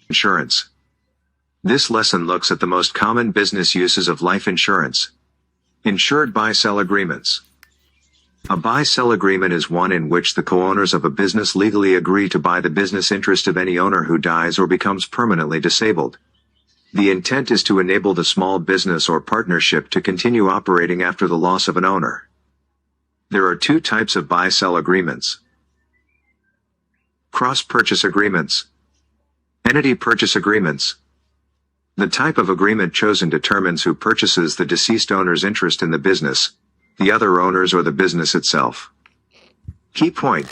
Insurance. This lesson looks at the most common business uses of life insurance. Insured buy-sell agreements. A buy-sell agreement is one in which the co-owners of a business legally agree to buy the business interest of any owner who dies or becomes permanently disabled. The intent is to enable the small business or partnership to continue operating after the loss of an owner. There are two types of buy-sell agreements. Cross-purchase agreements. Entity purchase agreements. The type of agreement chosen determines who purchases the deceased owner's interest in the business, the other owners or the business itself. Key point.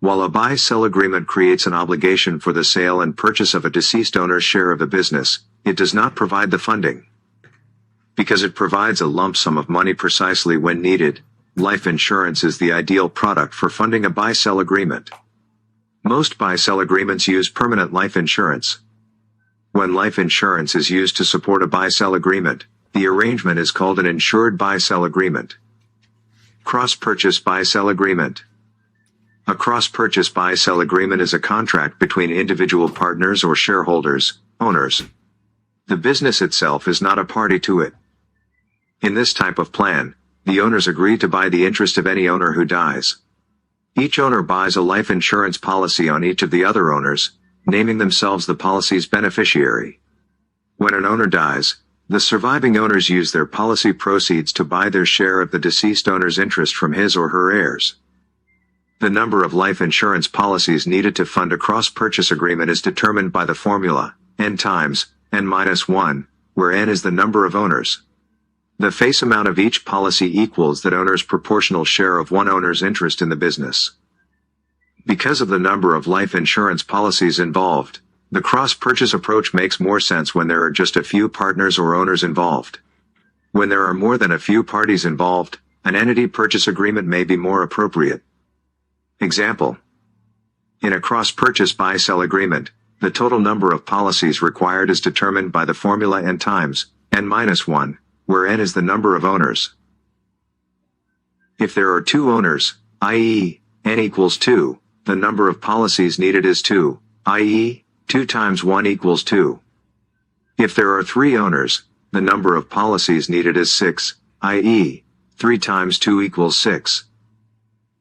While a buy-sell agreement creates an obligation for the sale and purchase of a deceased owner's share of the business, it does not provide the funding. Because it provides a lump sum of money precisely when needed, life insurance is the ideal product for funding a buy-sell agreement. Most buy-sell agreements use permanent life insurance. When life insurance is used to support a buy-sell agreement, the arrangement is called an insured buy-sell agreement. Cross-purchase buy-sell agreement. A cross-purchase buy-sell agreement is a contract between individual partners or shareholders, owners. The business itself is not a party to it. In this type of plan, the owners agree to buy the interest of any owner who dies. Each owner buys a life insurance policy on each of the other owners, naming themselves the policy's beneficiary. When an owner dies, the surviving owners use their policy proceeds to buy their share of the deceased owner's interest from his or her heirs. The number of life insurance policies needed to fund a cross-purchase agreement is determined by the formula, N times N-1, where N is the number of owners. The face amount of each policy equals that owner's proportional share of one owner's interest in the business. Because of the number of life insurance policies involved, the cross-purchase approach makes more sense when there are just a few partners or owners involved. When there are more than a few parties involved, an entity purchase agreement may be more appropriate. Example. In a cross-purchase buy-sell agreement, the total number of policies required is determined by the formula N times N-1, where N is the number of owners. If there are two owners, i.e., N equals 2, the number of policies needed is 2, i.e., 2 times 1 equals 2. If there are 3 owners, the number of policies needed is 6, i.e., 3 times 2 equals 6.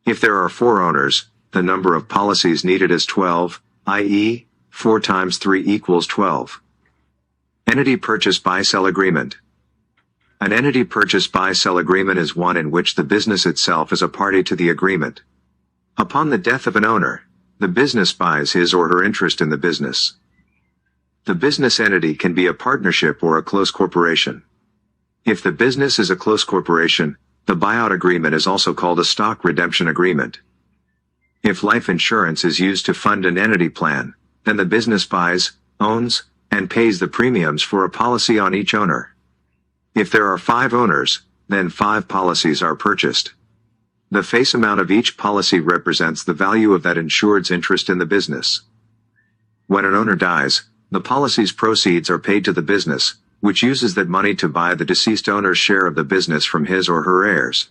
If there are 4 owners, the number of policies needed is 12, i.e., 4 times 3 equals 12. Entity purchase buy-sell agreement. An entity purchase buy-sell agreement is one in which the business itself is a party to the agreement. Upon the death of an owner, the business buys his or her interest in the business. The business entity can be a partnership or a close corporation. If the business is a close corporation, the buyout agreement is also called a stock redemption agreement. If life insurance is used to fund an entity plan, then the business buys, owns, and pays the premiums for a policy on each owner. If there are 5 owners, then 5 policies are purchased. The face amount of each policy represents the value of that insured's interest in the business. When an owner dies, the policy's proceeds are paid to the business, which uses that money to buy the deceased owner's share of the business from his or her heirs.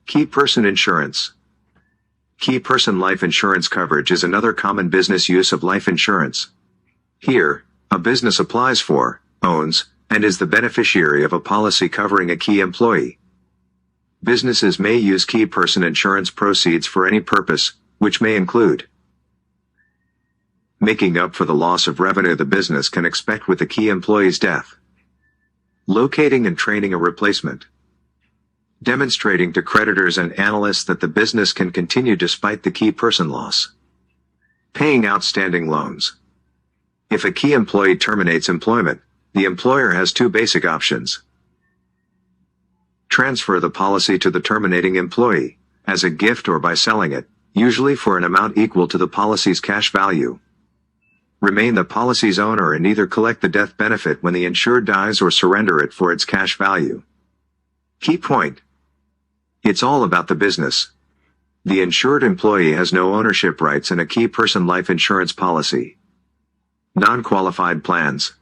Key person insurance. Key person life insurance coverage is another common business use of life insurance. Here, a business applies for, owns, and is the beneficiary of a policy covering a key employee. Businesses may use key person insurance proceeds for any purpose, which may include making up for the loss of revenue the business can expect with the key employee's death, locating and training a replacement, demonstrating to creditors and analysts that the business can continue despite the key person loss, paying outstanding loans. If a key employee terminates employment, the employer has 2 basic options. Transfer the policy to the terminating employee, as a gift or by selling it, usually for an amount equal to the policy's cash value. Remain the policy's owner and either collect the death benefit when the insured dies or surrender it for its cash value. Key point. It's all about the business. The insured employee has no ownership rights in a key person life insurance policy. Non-qualified plans.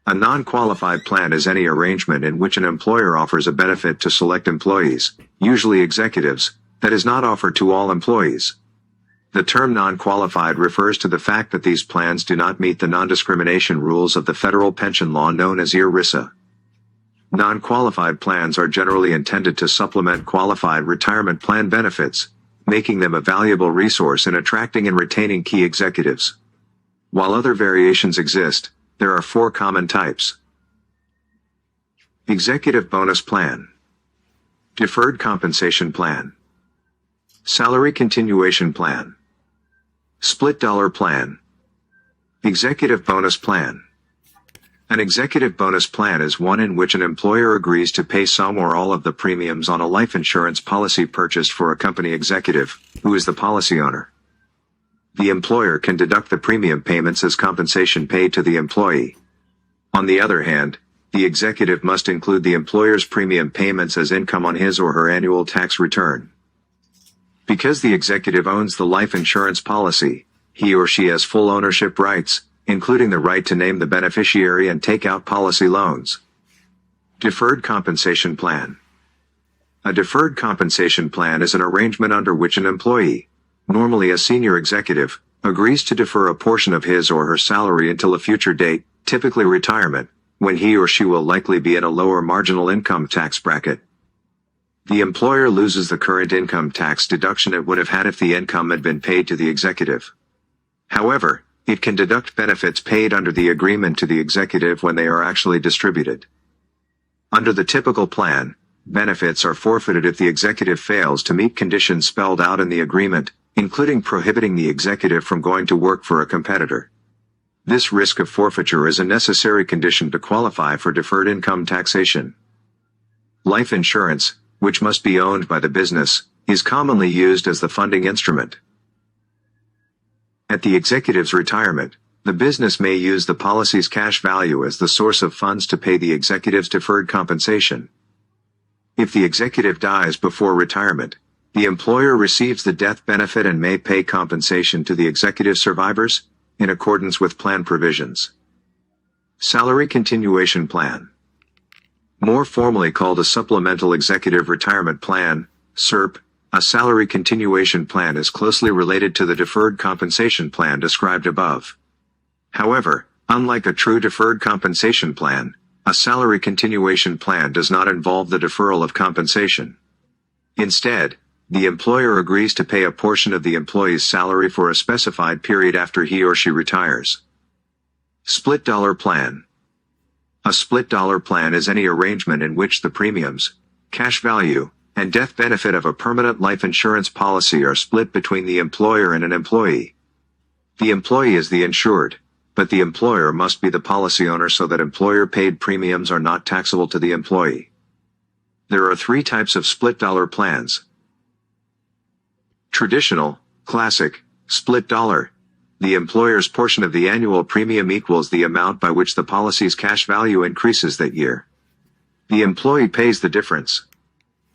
A non-qualified plan is any arrangement in which an employer offers a benefit to select employees, usually executives, that is not offered to all employees. The term non-qualified refers to the fact that these plans do not meet the non-discrimination rules of the federal pension law known as ERISA. Non-qualified plans are generally intended to supplement qualified retirement plan benefits, making them a valuable resource in attracting and retaining key executives. While other variations exist, there are 4 common types. Executive Bonus Plan, Deferred Compensation Plan, Salary Continuation Plan, Split Dollar Plan, Executive Bonus Plan. An executive bonus plan is one in which an employer agrees to pay some or all of the premiums on a life insurance policy purchased for a company executive, who is the policy owner. The employer can deduct the premium payments as compensation paid to the employee. On the other hand, the executive must include the employer's premium payments as income on his or her annual tax return. Because the executive owns the life insurance policy, he or she has full ownership rights, including the right to name the beneficiary and take out policy loans. Deferred Compensation Plan. A deferred compensation plan is an arrangement under which an employee, normally a senior executive, agrees to defer a portion of his or her salary until a future date, typically retirement, when he or she will likely be in a lower marginal income tax bracket. The employer loses the current income tax deduction it would have had if the income had been paid to the executive. However, it can deduct benefits paid under the agreement to the executive when they are actually distributed. Under the typical plan, benefits are forfeited if the executive fails to meet conditions spelled out in the agreement, including prohibiting the executive from going to work for a competitor. This risk of forfeiture is a necessary condition to qualify for deferred income taxation. Life insurance, which must be owned by the business, is commonly used as the funding instrument. At the executive's retirement, the business may use the policy's cash value as the source of funds to pay the executive's deferred compensation. If the executive dies before retirement, the employer receives the death benefit and may pay compensation to the executive survivors, in accordance with plan provisions. Salary Continuation Plan. More formally called a Supplemental Executive Retirement Plan, SERP, a salary continuation plan is closely related to the deferred compensation plan described above. However, unlike a true deferred compensation plan, a salary continuation plan does not involve the deferral of compensation. Instead, the employer agrees to pay a portion of the employee's salary for a specified period after he or she retires. Split Dollar Plan. A split dollar plan is any arrangement in which the premiums, cash value, and death benefit of a permanent life insurance policy are split between the employer and an employee. The employee is the insured, but the employer must be the policy owner so that employer-paid premiums are not taxable to the employee. There are 3 types of split dollar plans. Traditional, classic, split dollar. The employer's portion of the annual premium equals the amount by which the policy's cash value increases that year. The employee pays the difference.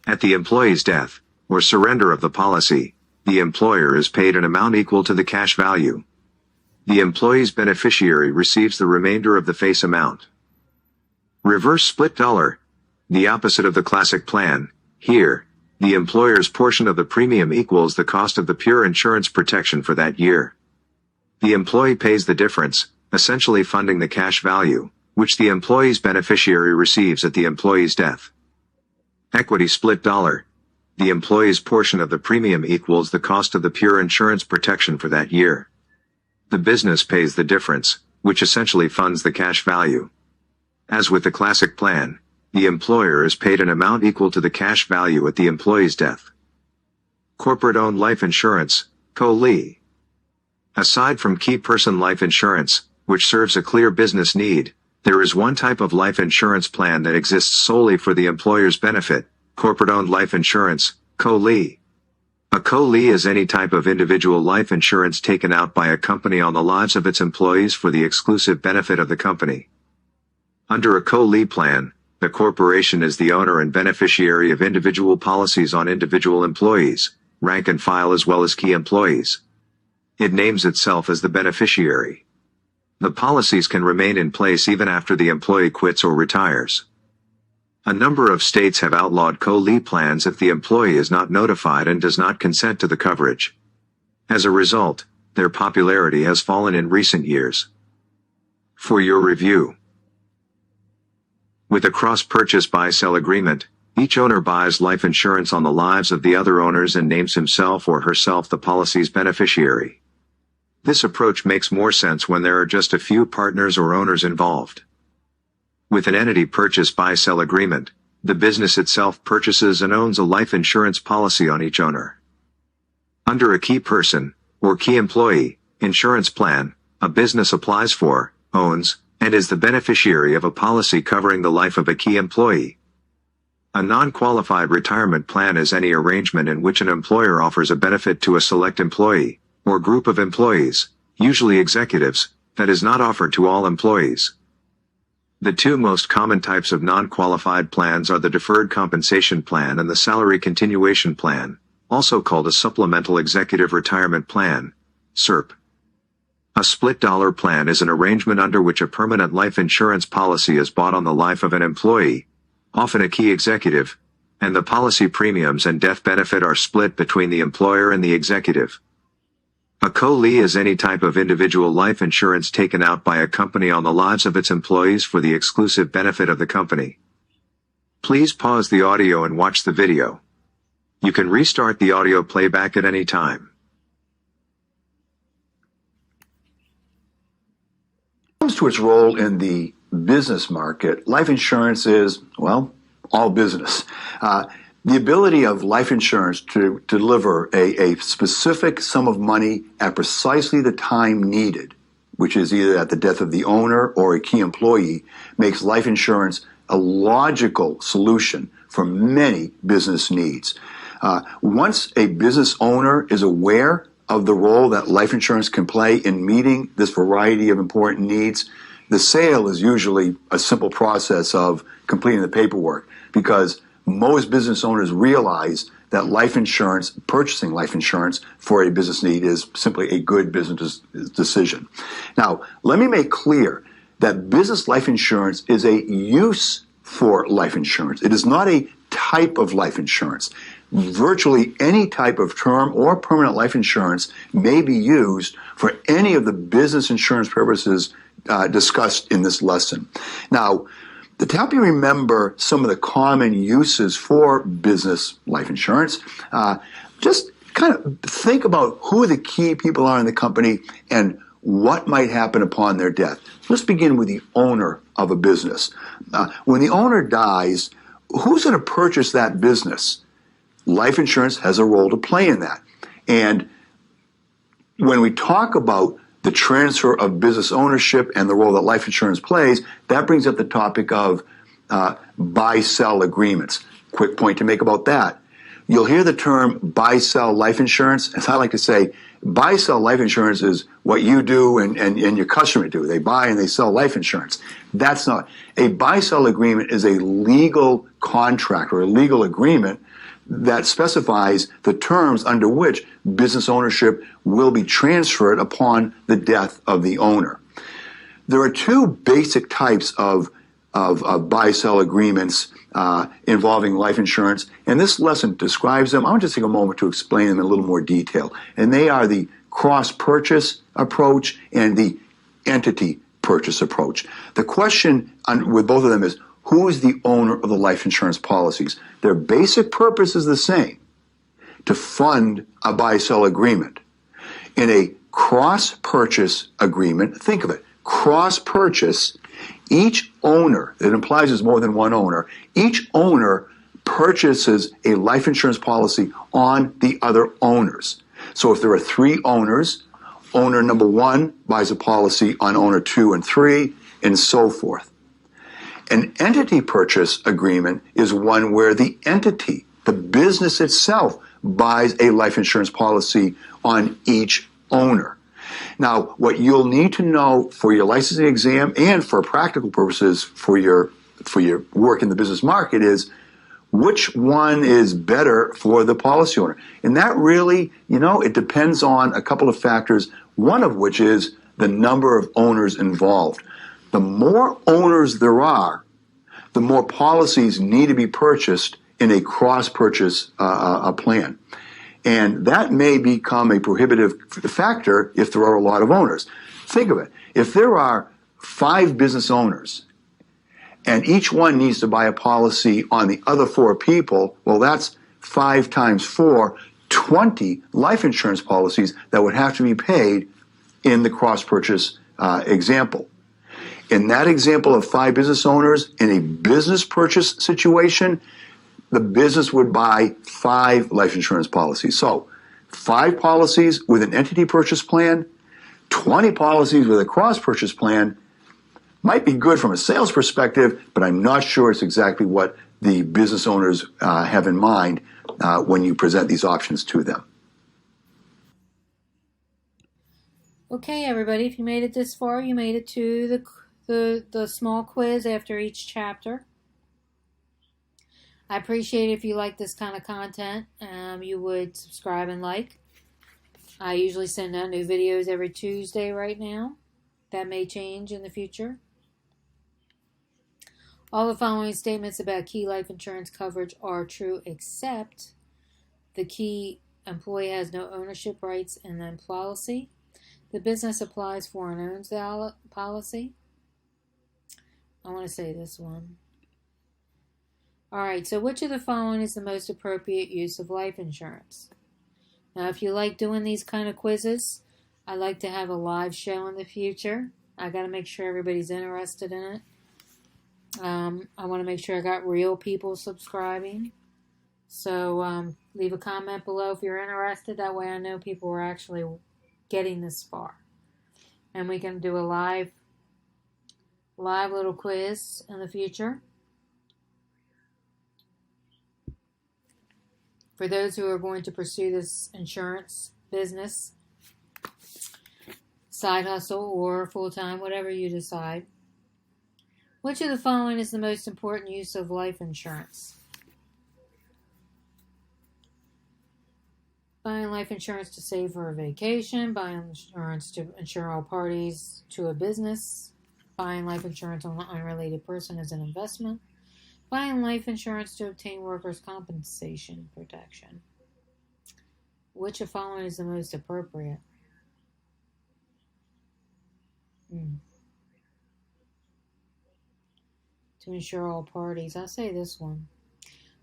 At the employee's death, or surrender of the policy, the employer is paid an amount equal to the cash value. The employee's beneficiary receives the remainder of the face amount. Reverse split dollar. The opposite of the classic plan. Here, the employer's portion of the premium equals the cost of the pure insurance protection for that year. The employee pays the difference, essentially funding the cash value, which the employee's beneficiary receives at the employee's death. Equity split dollar. The employee's portion of the premium equals the cost of the pure insurance protection for that year. The business pays the difference, which essentially funds the cash value. As with the classic plan, the employer is paid an amount equal to the cash value at the employee's death. Corporate-owned life insurance, COLI. Aside from key person life insurance, which serves a clear business need, there is one type of life insurance plan that exists solely for the employer's benefit, corporate-owned life insurance, COLI. A COLI is any type of individual life insurance taken out by a company on the lives of its employees for the exclusive benefit of the company. Under a COLI plan, the corporation is the owner and beneficiary of individual policies on individual employees, rank and file as well as key employees. It names itself as the beneficiary. The policies can remain in place even after the employee quits or retires. A number of states have outlawed COLI plans if the employee is not notified and does not consent to the coverage. As a result, their popularity has fallen in recent years. For your review. With a cross-purchase buy-sell agreement, each owner buys life insurance on the lives of the other owners and names himself or herself the policy's beneficiary. This approach makes more sense when there are just a few partners or owners involved. With an entity purchase buy-sell agreement, the business itself purchases and owns a life insurance policy on each owner. Under a key person, or key employee, insurance plan, a business applies for, owns, and is the beneficiary of a policy covering the life of a key employee. A non-qualified retirement plan is any arrangement in which an employer offers a benefit to a select employee, or group of employees, usually executives, that is not offered to all employees. The two most common types of non-qualified plans are the Deferred Compensation Plan and the Salary Continuation Plan, also called a Supplemental Executive Retirement Plan, SERP. A split dollar plan is an arrangement under which a permanent life insurance policy is bought on the life of an employee, often a key executive, and the policy premiums and death benefit are split between the employer and the executive. A COLI is any type of individual life insurance taken out by a company on the lives of its employees for the exclusive benefit of the company. Please pause the audio and watch the video. You can restart the audio playback at any time. When it comes to its role in the business market, life insurance is, well, all business. The ability of life insurance to deliver a specific sum of money at precisely the time needed, which is either at the death of the owner or a key employee, makes life insurance a logical solution for many business needs. Once a business owner is aware of the role that life insurance can play in meeting this variety of important needs, the sale is usually a simple process of completing the paperwork, because most business owners realize that life insurance, purchasing life insurance for a business need, is simply a good business decision. Now, let me make clear that business life insurance is a use for life insurance. It is not a type of life insurance. Virtually any type of term or permanent life insurance may be used for any of the business insurance purposes discussed in this lesson. Now, to help you remember some of the common uses for business life insurance, just kind of think about who the key people are in the company and what might happen upon their death. Let's begin with the owner of a business. When the owner dies, who's going to purchase that business? Life insurance has a role to play in that. And when we talk about the transfer of business ownership and the role that life insurance plays, that brings up the topic of buy-sell agreements. Quick point to make about that. You'll hear the term buy-sell life insurance. As I like to say, buy-sell life insurance is what you do and your customer do. They buy and they sell life insurance. That's not. A buy-sell agreement is a legal contract or a legal agreement that specifies the terms under which business ownership will be transferred upon the death of the owner. There are two basic types of buy-sell agreements involving life insurance, and this lesson describes them. I want to take a moment to explain them in a little more detail. And they are the cross-purchase approach and the entity purchase approach. The question with both of them is, who is the owner of the life insurance policies? Their basic purpose is the same: to fund a buy-sell agreement. In a cross-purchase agreement, think of it, cross-purchase, each owner, it implies there's more than one owner, each owner purchases a life insurance policy on the other owners. So if there are three owners, owner number one buys a policy on owner 2 and 3, and so forth. An entity purchase agreement is one where the entity, the business itself, buys a life insurance policy on each owner. Now, what you'll need to know for your licensing exam and for practical purposes for your work in the business market is which one is better for the policy owner. And that really, it depends on a couple of factors, one of which is the number of owners involved. The more owners there are, the more policies need to be purchased in a cross-purchase plan. And that may become a prohibitive factor if there are a lot of owners. Think of it. If there are 5 business owners and each one needs to buy a policy on the other 4 people, well, that's 5 times 4, 20 life insurance policies that would have to be paid in the cross-purchase example. In that example of 5 business owners, in a business purchase situation, the business would buy 5 life insurance policies. So 5 policies with an entity purchase plan, 20 policies with a cross-purchase plan might be good from a sales perspective, but I'm not sure it's exactly what the business owners have in mind when you present these options to them. Okay, everybody, if you made it this far, you made it to the small quiz after each chapter. I appreciate it if you like this kind of content. You would subscribe and like. I usually send out new videos every Tuesday right now. That may change in the future. All the following statements about key life insurance coverage are true except the key employee has no ownership rights in the policy. The business applies for and owns the policy. I want to say this one. Alright, so which of the following is the most appropriate use of life insurance? Now, if you like doing these kind of quizzes, I'd like to have a live show in the future. I got to make sure everybody's interested in it. I want to make sure I got real people subscribing. So leave a comment below if you're interested. That way I know people are actually getting this far. And we can do a live little quiz in the future. For those who are going to pursue this insurance business, side hustle or full-time, whatever you decide. Which of the following is the most important use of life insurance? Buying life insurance to save for a vacation, buying insurance to insure all parties to a business, buying life insurance on an unrelated person as an investment, buying life insurance to obtain workers' compensation protection. Which of the following is the most appropriate? To insure all parties. I'll say this one.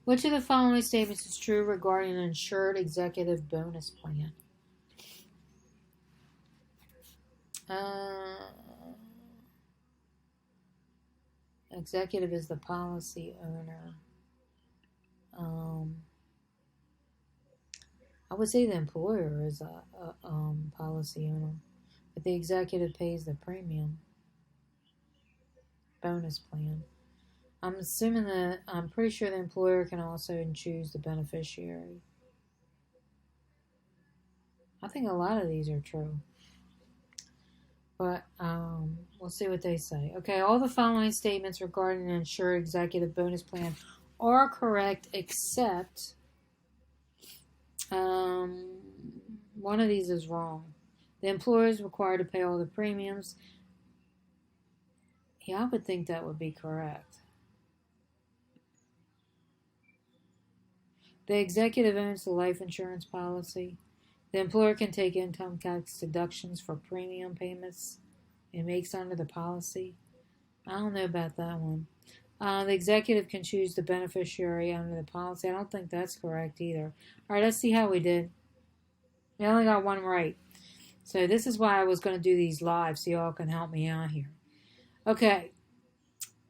Which of the following statements is true regarding an insured executive bonus plan? Executive is the policy owner. I would say the employer is a policy owner, but the executive pays the premium. Bonus plan. I'm pretty sure the employer can also choose the beneficiary. I think a lot of these are true. But we'll see what they say. Okay, all the following statements regarding an insured executive bonus plan are correct except one of these is wrong. The employer is required to pay all the premiums. Yeah, I would think that would be correct. The executive owns the life insurance policy. The employer can take income tax deductions for premium payments it makes under the policy. I don't know about that one. The executive can choose the beneficiary under the policy. I don't think that's correct either. All right, let's see how we did. We only got one right. So this is why I was going to do these live so y'all can help me out here. Okay.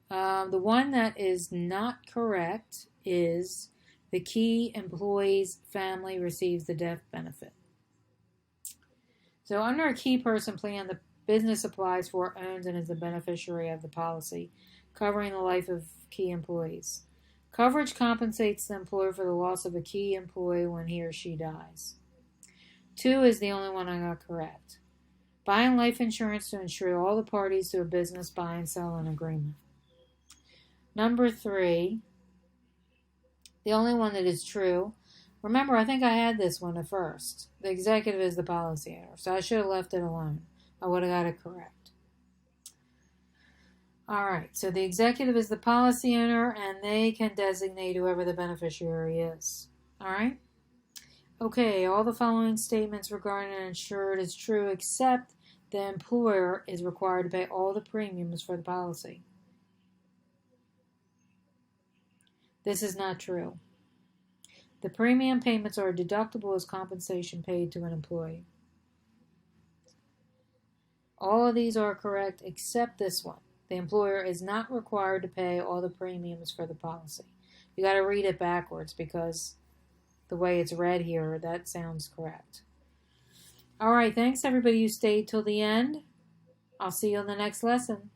The one that is not correct is the key employee's family receives the death benefit. So under a key person plan, the business applies for, owns, and is the beneficiary of the policy, covering the life of key employees. Coverage compensates the employer for the loss of a key employee when he or she dies. 2 is the only one I got correct. Buying life insurance to insure all the parties to a business buy and sell an agreement. Number 3, the only one that is true. Remember, I think I had this one at first. The executive is the policy owner, so I should have left it alone. I would have got it correct. All right, so the executive is the policy owner, and they can designate whoever the beneficiary is. All right? Okay, all the following statements regarding an insured is true except the employer is required to pay all the premiums for the policy. This is not true. The premium payments are deductible as compensation paid to an employee. All of these are correct except this one. The employer is not required to pay all the premiums for the policy. You got to read it backwards because the way it's read here, that sounds correct. All right, thanks everybody who stayed till the end. I'll see you on the next lesson.